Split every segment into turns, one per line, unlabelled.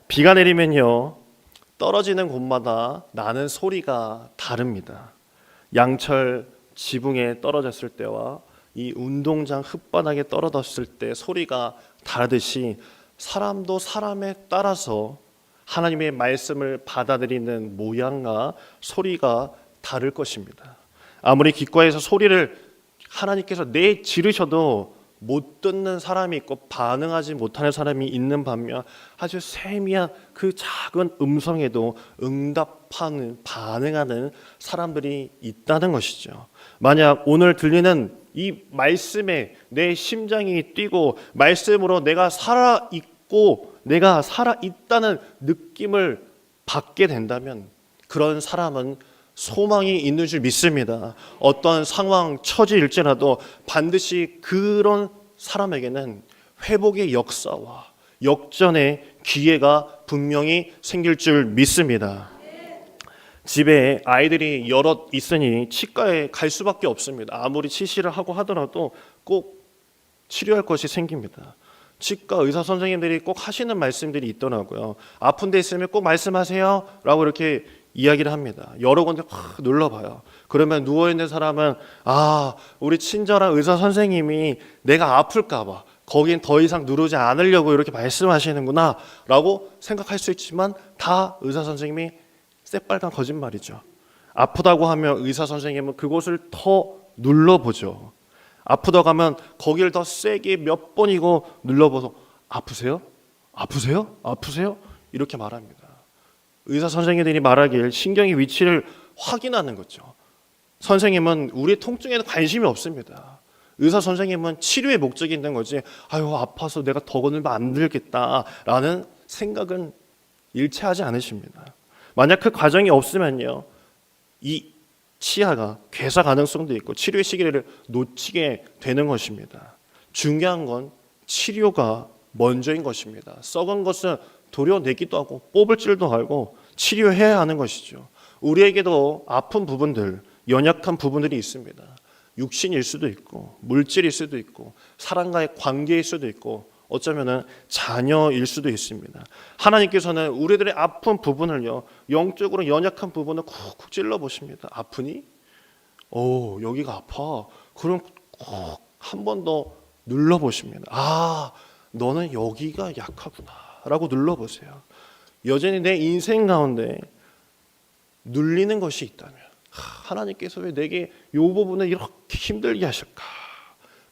비가 내리면요, 떨어지는 곳마다 나는 소리가 다릅니다. 양철 지붕에 떨어졌을 때와 이 운동장 흙바닥에 떨어졌을 때 소리가 다르듯이 사람도 사람에 따라서 하나님의 말씀을 받아들이는 모양과 소리가 다를 것입니다. 아무리 기과에서 소리를 하나님께서 지르셔도 못 듣는 사람이 있고 반응하지 못하는 사람이 있는 반면 아주 세미한 그 작은 음성에도 응답하는, 반응하는 사람들이 있다는 것이죠. 만약 오늘 들리는 이 말씀에 내 심장이 뛰고 말씀으로 내가 살아있고 내가 살아있다는 느낌을 받게 된다면 그런 사람은 소망이 있는 줄 믿습니다. 어떤 상황, 처지일지라도 반드시 그런 사람에게는 회복의 역사와 역전의 기회가 분명히 생길 줄 믿습니다. 집에 아이들이 여럿 있으니 치과에 갈 수밖에 없습니다. 아무리 치실을 하고 하더라도 꼭 치료할 것이 생깁니다. 치과 의사 선생님들이 꼭 하시는 말씀들이 있더라고요. 아픈 데 있으면 꼭 말씀하세요 라고 이렇게 이야기를 합니다. 여러 군데 확 눌러봐요. 그러면 누워있는 사람은 우리 친절한 의사 선생님이 내가 아플까 봐 거긴 더 이상 누르지 않으려고 이렇게 말씀하시는구나 라고 생각할 수 있지만 다 의사 선생님이 새빨간 거짓말이죠. 아프다고 하면 의사 선생님은 그곳을 더 눌러보죠. 아프다고 하면 거기를 더 세게 몇 번이고 눌러보서 아프세요? 아프세요? 아프세요? 이렇게 말합니다. 의사 선생님들이 말하길 신경의 위치를 확인하는 거죠. 선생님은 우리의 통증에는 관심이 없습니다. 의사 선생님은 치료의 목적이 있는 거지 아파서 내가 더 건들면 안 들겠다라는 생각은 일체하지 않으십니다. 만약 그 과정이 없으면요, 이 치아가 괴사 가능성도 있고 치료의 시기를 놓치게 되는 것입니다. 중요한 건 치료가 먼저인 것입니다. 썩은 것은 도려내기도 하고 뽑을 줄도 알고 치료해야 하는 것이죠. 우리에게도 아픈 부분들, 연약한 부분들이 있습니다. 육신일 수도 있고 물질일 수도 있고 사람과의 관계일 수도 있고 어쩌면은 자녀일 수도 있습니다. 하나님께서는 우리들의 아픈 부분을요, 영적으로 연약한 부분을 쿡쿡 찔러 보십니다. 아프니? 여기가 아파. 그럼 꼭 한 번 더 눌러 보십니다. 너는 여기가 약하구나 라고 눌러 보세요. 여전히 내 인생 가운데 눌리는 것이 있다면 하나님께서 왜 내게 이 부분을 이렇게 힘들게 하실까?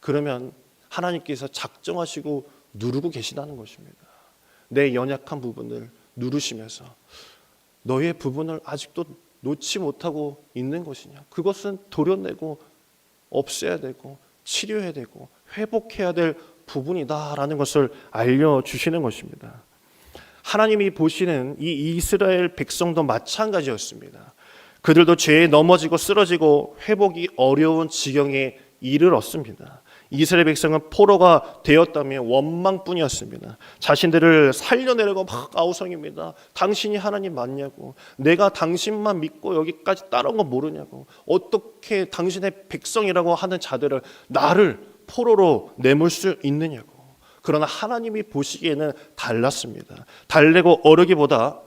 그러면 하나님께서 작정하시고 누르고 계시다는 것입니다. 내 연약한 부분을 누르시면서 너의 부분을 아직도 놓지 못하고 있는 것이냐? 그것은 도려내고 없애야 되고 치료해야 되고 회복해야 될 부분이다라는 것을 알려주시는 것입니다. 하나님이 보시는 이 이스라엘 백성도 마찬가지였습니다. 그들도 죄에 넘어지고 쓰러지고 회복이 어려운 지경에 이르렀습니다. 이스라엘 백성은 포로가 되었다면 원망뿐이었습니다. 자신들을 살려내려고 막 아우성입니다. 당신이 하나님 맞냐고, 내가 당신만 믿고 여기까지 따라온 거 모르냐고, 어떻게 당신의 백성이라고 하는 자들을 나를 포로로 내몰 수 있느냐고. 그러나 하나님이 보시기에는 달랐습니다. 달래고 어르기보다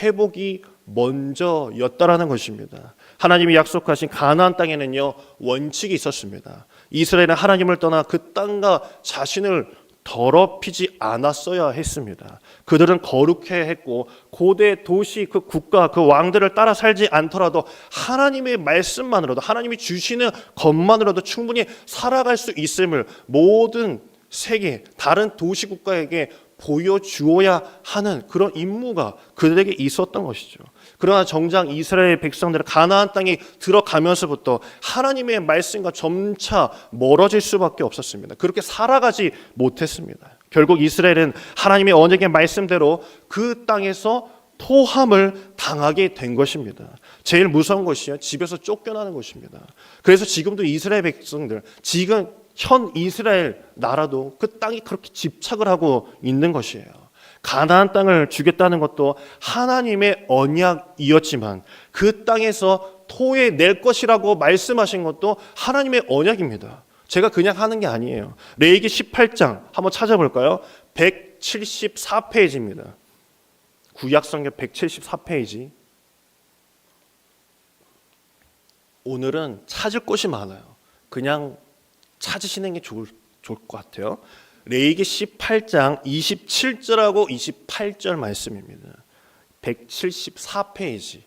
회복이 먼저였다라는 것입니다. 하나님이 약속하신 가나안 땅에는요, 원칙이 있었습니다. 이스라엘은 하나님을 떠나 그 땅과 자신을 더럽히지 않았어야 했습니다. 그들은 거룩해야 했고 고대 도시 그 국가 그 왕들을 따라 살지 않더라도 하나님의 말씀만으로도, 하나님이 주시는 것만으로도 충분히 살아갈 수 있음을 모든 세계 다른 도시 국가에게 보여주어야 하는 그런 임무가 그들에게 있었던 것이죠. 그러나 정작 이스라엘 백성들은 가나안 땅에 들어가면서부터 하나님의 말씀과 점차 멀어질 수밖에 없었습니다. 그렇게 살아가지 못했습니다. 결국 이스라엘은 하나님의 언약의 말씀대로 그 땅에서 토함을 당하게 된 것입니다. 제일 무서운 것이요, 집에서 쫓겨나는 것입니다. 그래서 지금도 이스라엘 백성들, 지금 현 이스라엘 나라도 그 땅이 그렇게 집착을 하고 있는 것이에요. 가나안 땅을 주겠다는 것도 하나님의 언약이었지만 그 땅에서 토해낼 것이라고 말씀하신 것도 하나님의 언약입니다. 제가 그냥 하는 게 아니에요. 레위기 18장 한번 찾아볼까요? 174페이지입니다. 구약성경 174페이지. 오늘은 찾을 곳이 많아요. 그냥 찾으시는 게 좋을 것 같아요. 레위기 18장 27절하고 28절 말씀입니다. 174페이지.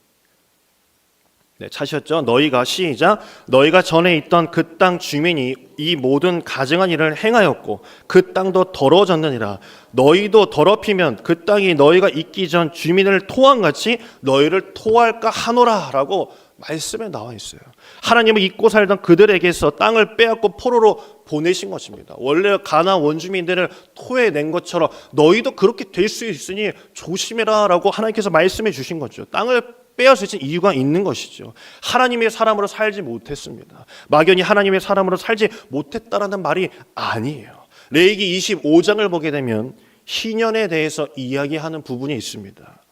네, 찾으셨죠? 너희가 시작. 너희가 전에 있던 그 땅 주민이 이 모든 가증한 일을 행하였고 그 땅도 더러워졌느니라. 너희도 더럽히면 그 땅이 너희가 있기 전 주민을 토함같이 너희를 토할까 하노라 라고 말씀에 나와 있어요. 하나님은 잊고 살던 그들에게서 땅을 빼앗고 포로로 보내신 것입니다. 원래 가나안 원주민들을 토해낸 것처럼 너희도 그렇게 될 수 있으니 조심해라 라고 하나님께서 말씀해 주신 거죠. 땅을 빼앗으신 이유가 있는 것이죠. 하나님의 사람으로 살지 못했습니다. 막연히 하나님의 사람으로 살지 못했다라는 말이 아니에요. 레위기 25장을 보게 되면 희년에 대해서 이야기하는 부분이 있습니다.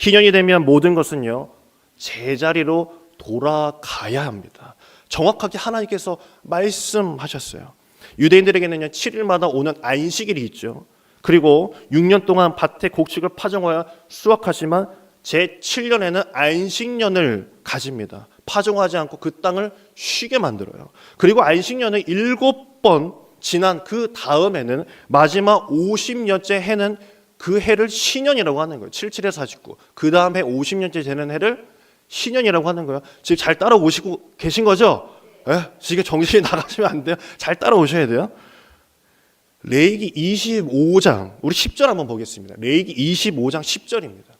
희년이 되면 모든 것은요 제자리로 돌아가야 합니다. 정확하게 하나님께서 말씀하셨어요. 유대인들에게는요 7일마다 오는 안식일이 있죠. 그리고 6년 동안 밭에 곡식을 파종하여 수확하지만 제7년에는 안식년을 가집니다. 파종하지 않고 그 땅을 쉬게 만들어요. 그리고 안식년을 7번 지난 그 다음에는 마지막 50년째 해는 그 해를 신년이라고 하는 거예요. 77에 49. 그 다음 해 50년째 되는 해를 신년이라고 하는 거예요. 지금 잘 따라오시고 계신 거죠? 예? 지금 정신이 나가시면 안 돼요. 잘 따라오셔야 돼요. 레위기 25장 우리 10절 한번 보겠습니다. 레위기 25장 10절입니다.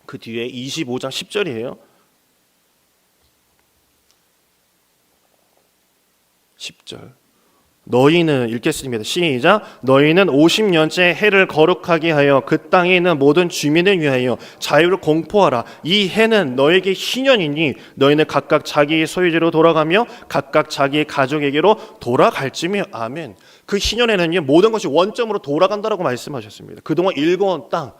그 뒤에 25장 10절이에요. 10절. 너희는 읽겠습니다. 시작. 너희는 50년째 해를 거룩하게 하여 그 땅에 있는 모든 주민을 위하여 자유를 공포하라. 이 해는 너에게 희년이니 너희는 각각 자기의 소유지로 돌아가며 각각 자기의 가족에게로 돌아갈지며. 아멘. 그 희년에는요 모든 것이 원점으로 돌아간다라고 말씀하셨습니다. 그동안 일궈온 땅,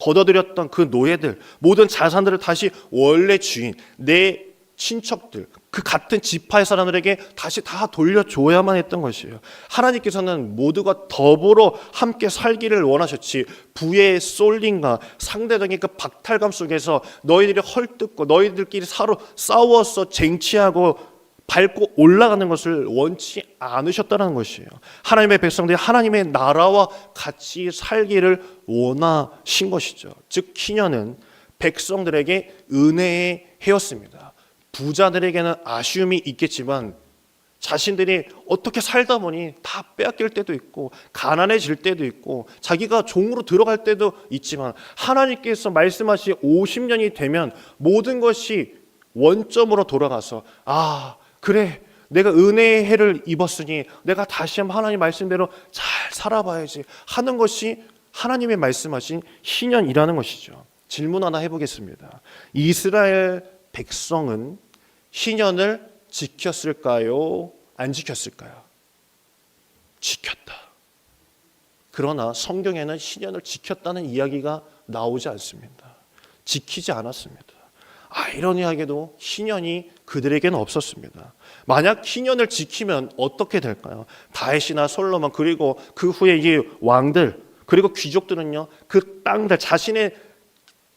걷어들였던 그 노예들, 모든 자산들을 다시 원래 주인, 내 친척들, 그 같은 지파의 사람들에게 다시 다 돌려줘야만 했던 것이에요. 하나님께서는 모두가 더불어 함께 살기를 원하셨지 부의 쏠림과 상대적인 그 박탈감 속에서 너희들이 헐뜯고 너희들끼리 서로 싸워서 쟁취하고 밟고 올라가는 것을 원치 않으셨다는 것이에요. 하나님의 백성들이 하나님의 나라와 같이 살기를 원하신 것이죠. 즉 희년은 백성들에게 은혜의 해였습니다. 부자들에게는 아쉬움이 있겠지만 자신들이 어떻게 살다 보니 다 빼앗길 때도 있고 가난해질 때도 있고 자기가 종으로 들어갈 때도 있지만 하나님께서 말씀하신 50년이 되면 모든 것이 원점으로 돌아가서 그래 내가 은혜의 해를 입었으니 내가 다시 한번 하나님 말씀대로 잘 살아봐야지 하는 것이 하나님의 말씀하신 희년이라는 것이죠. 질문 하나 해보겠습니다. 이스라엘 백성은 희년을 지켰을까요? 안 지켰을까요? 지켰다. 그러나 성경에는 희년을 지켰다는 이야기가 나오지 않습니다. 지키지 않았습니다. 아이러니하게도 희년이 그들에게는 없었습니다. 만약 희년을 지키면 어떻게 될까요? 다윗이나 솔로몬 그리고 그 후에 이 왕들 그리고 귀족들은요 그 땅들 자신의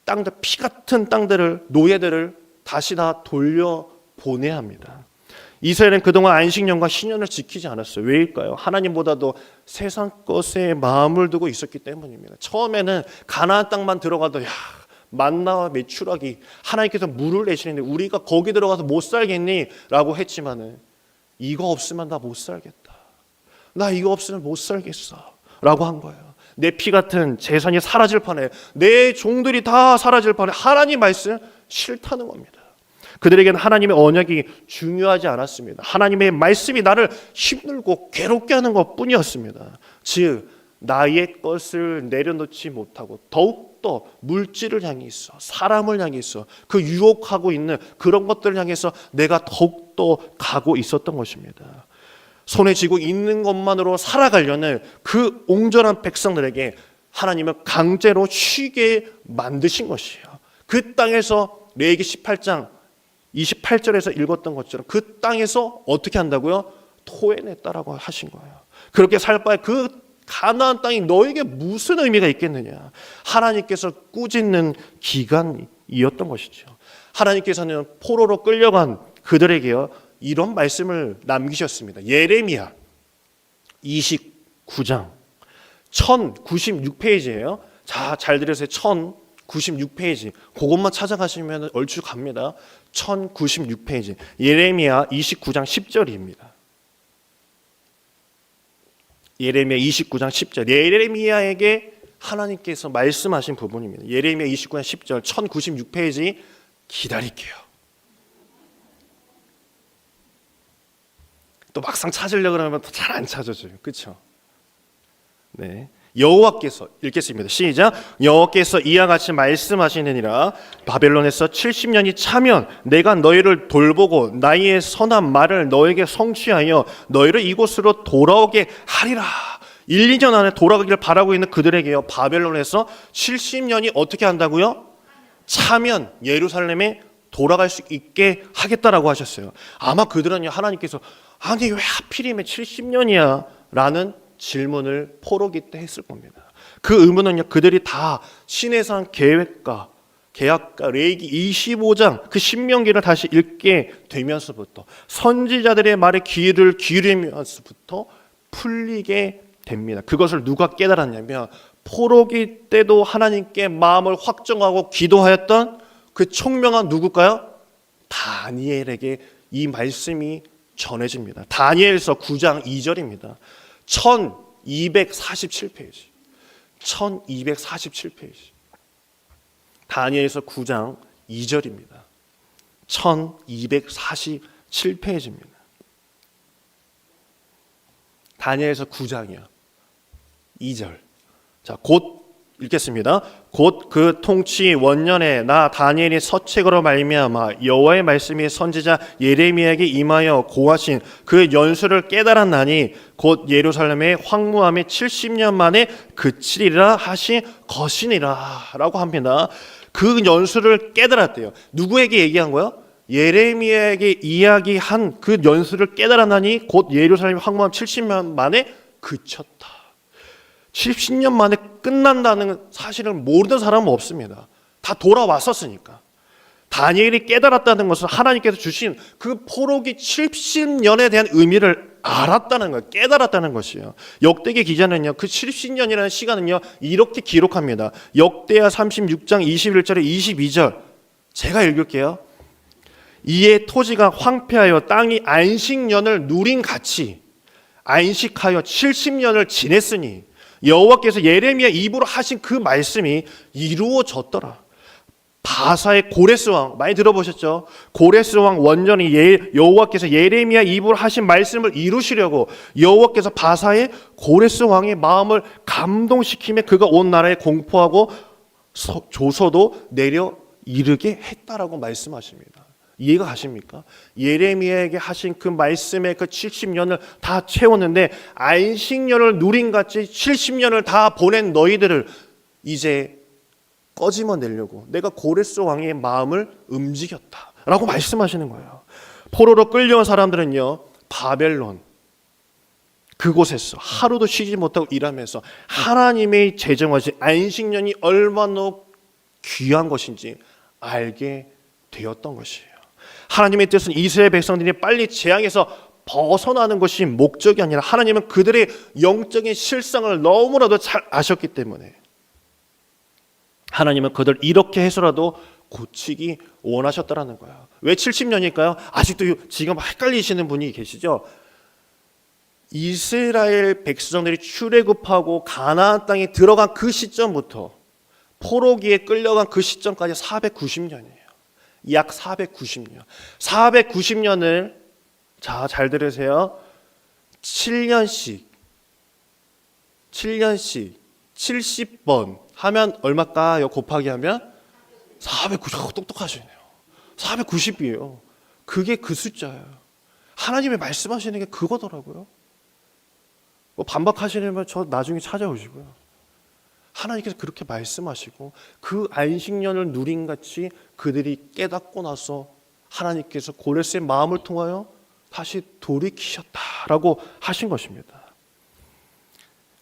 땅들 피 같은 땅들을 노예들을 다시 다 돌려보내야 합니다. 이스라엘은 그동안 안식년과 희년을 지키지 않았어요. 왜일까요? 하나님보다도 세상 것에 마음을 두고 있었기 때문입니다. 처음에는 가나안 땅만 들어가도 만나와 메추라기 하나님께서 물을 내시는데 우리가 거기 들어가서 못 살겠니? 라고 했지만은 이거 없으면 나 못 살겠다. 나 이거 없으면 못 살겠어. 라고 한 거예요. 내 피 같은 재산이 사라질 판에 내 종들이 다 사라질 판에 하나님 말씀 싫다는 겁니다. 그들에게는 하나님의 언약이 중요하지 않았습니다. 하나님의 말씀이 나를 힘들고 괴롭게 하는 것뿐이었습니다. 즉 나의 것을 내려놓지 못하고 더욱더 물질을 향해 있어 사람을 향해 있어 그 유혹하고 있는 그런 것들을 향해서 내가 더욱더 가고 있었던 것입니다. 손에 쥐고 있는 것만으로 살아가려는 그 옹졸한 백성들에게 하나님은 강제로 쉬게 만드신 것이에요. 그 땅에서 레위기 18장 28절에서 읽었던 것처럼 그 땅에서 어떻게 한다고요? 토해냈다라고 하신 거예요. 그렇게 살 바에 그 가나안 땅이 너에게 무슨 의미가 있겠느냐. 하나님께서 꾸짖는 기간이었던 것이죠. 하나님께서는 포로로 끌려간 그들에게요 이런 말씀을 남기셨습니다. 예레미야 29장 1096페이지예요. 자, 잘 들으세요. 1096페이지. 그것만 찾아가시면 얼추 갑니다. 1096페이지. 예레미야 29장 10절입니다. 예레미야 29장 10절. 예레미야에게 하나님께서 말씀하신 부분입니다. 예레미야 29장 10절 1096페이지 기다릴게요. 또 막상 찾으려고 그러면 잘 안 찾아져요. 그렇죠? 네. 여호와께서 읽겠습니다. 시작. 여호와께서 이와 같이 말씀하시느니라. 바벨론에서 70년이 차면 내가 너희를 돌보고 나의 선한 말을 너에게 성취하여 너희를 이곳으로 돌아오게 하리라. 1, 2년 안에 돌아가기를 바라고 있는 그들에게요. 바벨론에서 70년이 어떻게 한다고요? 차면 예루살렘에 돌아갈 수 있게 하겠다라고 하셨어요. 아마 그들은요 하나님께서 아니 왜 하필이면 70년이야? 라는 질문을 포로기 때 했을 겁니다. 그 의문은요 그들이 다 신해산 계획과 계약과 레위기 25장 그 신명기를 다시 읽게 되면서부터 선지자들의 말에 귀를 기울이면서부터 풀리게 됩니다. 그것을 누가 깨달았냐면 포로기 때도 하나님께 마음을 확정하고 기도하였던 그 총명한 누굴까요? 다니엘에게 이 말씀이 전해집니다. 다니엘서 9장 2절입니다. 1247페이지. 1247페이지. 다니엘서 9장 2절입니다. 1247페이지입니다. 다니엘서 9장이요. 2절. 자, 곧 읽겠습니다. 곧 그 통치 원년에 나 다니엘이 서책으로 말미암아 여호와의 말씀이 선지자 예레미야에게 임하여 고하신 그 연수를 깨달았나니 곧 예루살렘의 황무함이 70년 만에 그치리라 하신 것이니라 라고 합니다. 그 연수를 깨달았대요. 누구에게 얘기한 거예요? 예레미야에게 이야기한 그 연수를 깨달았나니 곧 예루살렘의 황무함 70년 만에 그쳤다. 70년 만에 끝난다는 사실을 모르는 사람은 없습니다. 다 돌아왔었으니까. 다니엘이 깨달았다는 것은 하나님께서 주신 그 포로기 70년에 대한 의미를 알았다는 거예요. 깨달았다는 것이에요. 역대기 기자는요, 그 70년이라는 시간은요, 이렇게 기록합니다. 역대하 36장 21절에 22절. 제가 읽을게요. 이에 토지가 황폐하여 땅이 안식년을 누린 같이 안식하여 70년을 지냈으니 여호와께서 예레미야 입으로 하신 그 말씀이 이루어졌더라. 바사의 고레스 왕 많이 들어보셨죠? 고레스 왕 원년이 여호와께서 예레미야 입으로 하신 말씀을 이루시려고 여호와께서 바사의 고레스 왕의 마음을 감동시키며 그가 온 나라에 공포하고 조서도 내려 이르게 했다라고 말씀하십니다. 이해가 가십니까? 예레미야에게 하신 그 말씀의 그 70년을 다 채웠는데 안식년을 누린같이 70년을 다 보낸 너희들을 이제 꺼집어 내려고 내가 고레스 왕의 마음을 움직였다라고 말씀하시는 거예요. 포로로 끌려온 사람들은요 바벨론 그곳에서 하루도 쉬지 못하고 일하면서 하나님의 제정하신 안식년이 얼마나 귀한 것인지 알게 되었던 것이에요. 하나님의 뜻은 이스라엘 백성들이 빨리 재앙에서 벗어나는 것이 목적이 아니라 하나님은 그들의 영적인 실상을 너무나도 잘 아셨기 때문에 하나님은 그들 이렇게 해서라도 고치기 원하셨다라는 거예요. 왜 70년일까요? 아직도 지금 헷갈리시는 분이 계시죠? 이스라엘 백성들이 출애굽하고 가나안 땅에 들어간 그 시점부터 포로기에 끌려간 그 시점까지 490년이에요. 약 490년. 490년을 잘 들으세요. 7년씩 70번 하면 얼마일까요? 곱하기 하면 490. 똑똑하시네요. 490이에요. 그게 그 숫자예요. 하나님이 말씀하시는 게 그거더라고요. 뭐 반박하시려면 저 나중에 찾아오시고요. 하나님께서 그렇게 말씀하시고 그 안식년을 누린같이 그들이 깨닫고 나서 하나님께서 고레스의 마음을 통하여 다시 돌이키셨다라고 하신 것입니다.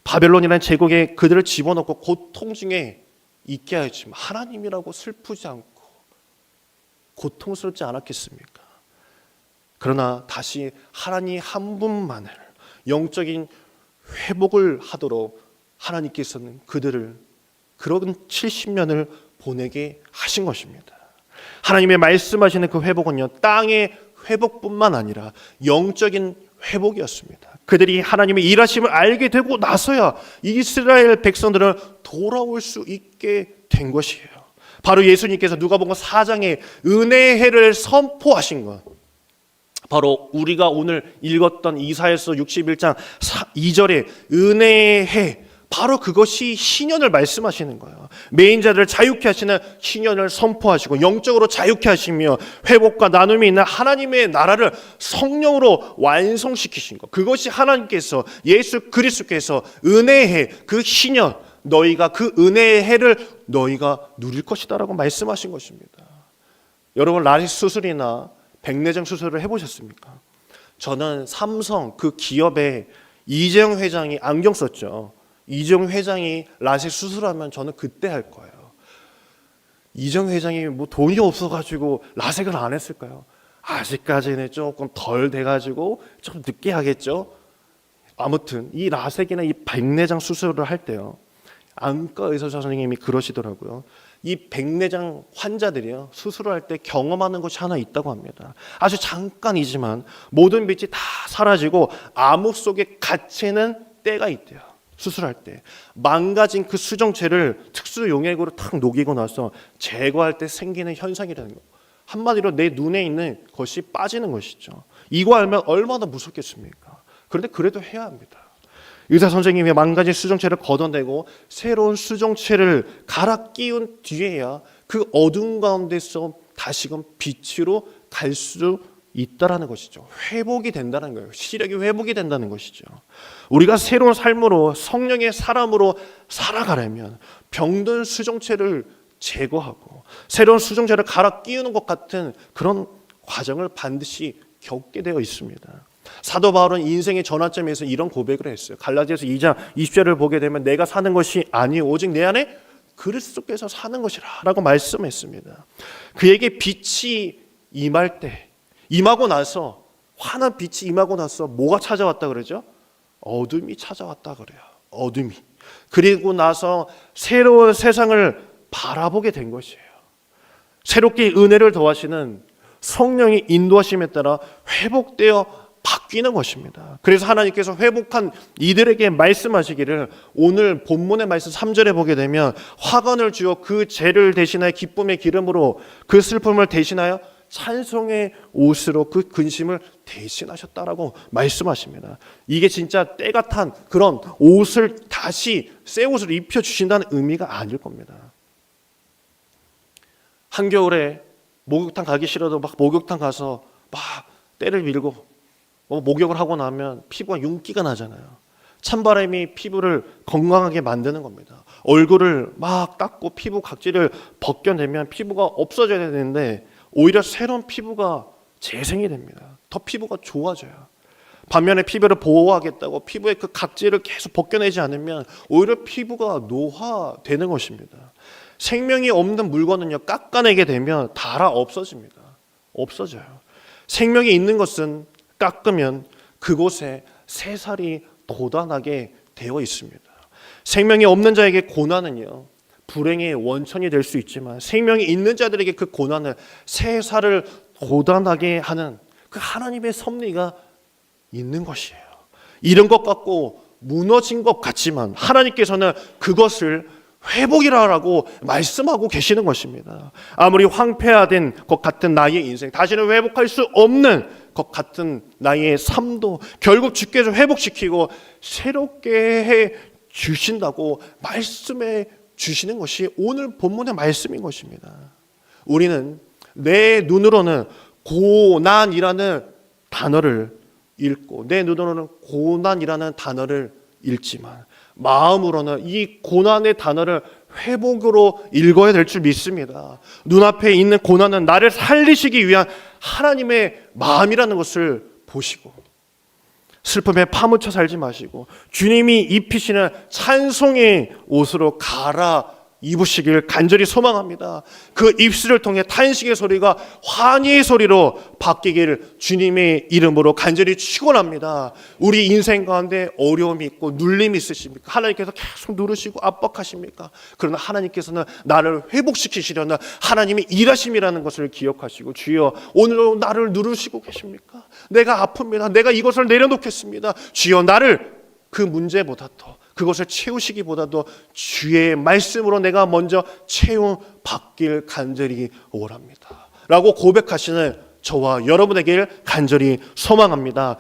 바벨론이라는 제국에 그들을 집어넣고 고통 중에 있게 하였지만 하나님이라고 슬프지 않고 고통스럽지 않았겠습니까? 그러나 다시 하나님 한 분만을 영적인 회복을 하도록 하나님께서는 그들을 그런 70년을 보내게 하신 것입니다. 하나님의 말씀하시는 그 회복은요, 땅의 회복뿐만 아니라 영적인 회복이었습니다. 그들이 하나님의 일하심을 알게 되고 나서야 이스라엘 백성들은 돌아올 수 있게 된 것이에요. 바로 예수님께서 누가복음 4장에 은혜의 해를 선포하신 것, 바로 우리가 오늘 읽었던 이사야서 61장 2절에 은혜의 해, 바로 그것이 신년을 말씀하시는 거예요. 매인자들을 자유케 하시는 신년을 선포하시고 영적으로 자유케 하시며 회복과 나눔이 있는 하나님의 나라를 성령으로 완성시키신 것, 그것이 하나님께서 예수 그리스도께서 은혜의 해, 그 신년, 너희가 그 은혜의 해를 너희가 누릴 것이다 라고 말씀하신 것입니다. 여러분, 라식 수술이나 백내장 수술을 해보셨습니까? 저는 삼성 그 기업의 이재용 회장이 안경 썼죠. 이재용 회장이 라식 수술하면 저는 그때 할 거예요. 이재용 회장이 뭐 돈이 없어가지고 라섹을 안 했을까요? 아직까지는 조금 덜 돼가지고 좀 늦게 하겠죠. 아무튼 이 라섹이나 이 백내장 수술을 할 때요, 안과 의사 선생님이 그러시더라고요. 이 백내장 환자들이요, 수술을 할 때 경험하는 것이 하나 있다고 합니다. 아주 잠깐이지만 모든 빛이 다 사라지고 암흑 속에 갇히는 때가 있대요. 수술할 때 망가진 그 수정체를 특수 용액으로 탁 녹이고 나서 제거할 때 생기는 현상이라는 거, 한마디로 내 눈에 있는 것이 빠지는 것이죠. 이거 알면 얼마나 무섭겠습니까? 그런데 그래도 해야 합니다. 의사 선생님이 망가진 수정체를 걷어내고 새로운 수정체를 갈아 끼운 뒤에야 그 어두운 가운데서 다시금 빛으로 갈 수 있다라는 것이죠. 회복이 된다는 거예요. 시력이 회복이 된다는 것이죠. 우리가 새로운 삶으로 성령의 사람으로 살아가려면 병든 수정체를 제거하고 새로운 수정체를 갈아 끼우는 것 같은 그런 과정을 반드시 겪게 되어 있습니다. 사도 바울은 인생의 전환점에서 이런 고백을 했어요. 갈라디아서 2장 20절을 보게 되면 내가 사는 것이 아니요 오직 내 안에 그리스도께서 사는 것이라 라고 말씀했습니다. 그에게 빛이 임할 때, 임하고 나서, 환한 빛이 임하고 나서 뭐가 찾아왔다 그러죠? 어둠이 찾아왔다 그래요. 어둠이. 그리고 나서 새로운 세상을 바라보게 된 것이에요. 새롭게 은혜를 더하시는 성령의 인도하심에 따라 회복되어 바뀌는 것입니다. 그래서 하나님께서 회복한 이들에게 말씀하시기를, 오늘 본문의 말씀 3절에 보게 되면 화관을 주어 그 죄를 대신하여 기쁨의 기름으로 그 슬픔을 대신하여 찬송의 옷으로 그 근심을 대신하셨다라고 말씀하십니다. 이게 진짜 때가 탄 그런 옷을 다시 새 옷을 입혀주신다는 의미가 아닐 겁니다. 한겨울에 목욕탕 가기 싫어도 막 목욕탕 가서 막 때를 밀고 목욕을 하고 나면 피부가 윤기가 나잖아요. 찬바람이 피부를 건강하게 만드는 겁니다. 얼굴을 막 닦고 피부 각질을 벗겨내면 피부가 없어져야 되는데 오히려 새로운 피부가 재생이 됩니다. 더 피부가 좋아져요. 반면에 피부를 보호하겠다고 피부의 그 각질을 계속 벗겨내지 않으면 오히려 피부가 노화되는 것입니다. 생명이 없는 물건은요, 깎아내게 되면 닳아 없어집니다. 없어져요. 생명이 있는 것은 깎으면 그곳에 새살이 돋아나게 되어 있습니다. 생명이 없는 자에게 고난은요, 불행의 원천이 될 수 있지만 생명이 있는 자들에게 그 고난은 새살을 돋아나게 하는 그 하나님의 섭리가 있는 것이에요. 이런 것 같고 무너진 것 같지만 하나님께서는 그것을 회복이라고 말씀하고 계시는 것입니다. 아무리 황폐화된 것 같은 나의 인생, 다시는 회복할 수 없는 것 같은 나의 삶도 결국 주께서 회복시키고 새롭게 해 주신다고 말씀해 주시는 것이 오늘 본문의 말씀인 것입니다. 우리는 내 눈으로는 고난이라는 단어를 읽고 내 눈으로는 고난이라는 단어를 읽지만 마음으로는 이 고난의 단어를 회복으로 읽어야 될 줄 믿습니다. 눈앞에 있는 고난은 나를 살리시기 위한 하나님의 마음이라는 것을 보시고 슬픔에 파묻혀 살지 마시고 주님이 입히시는 찬송의 옷으로 갈아 입으시길 간절히 소망합니다. 그 입술을 통해 탄식의 소리가 환희의 소리로 바뀌기를 주님의 이름으로 간절히 축원합니다. 우리 인생 가운데 어려움이 있고 눌림이 있으십니까? 하나님께서 계속 누르시고 압박하십니까? 그러나 하나님께서는 나를 회복시키시려는 하나님의 일하심이라는 것을 기억하시고 주여 오늘도 나를 누르시고 계십니까? 내가 아픕니다. 내가 이것을 내려놓겠습니다. 주여 나를 그 문제보다 더 그것을 채우시기보다도 주의 말씀으로 내가 먼저 채움받길 간절히 원합니다 라고 고백하시는 저와 여러분에게 간절히 소망합니다.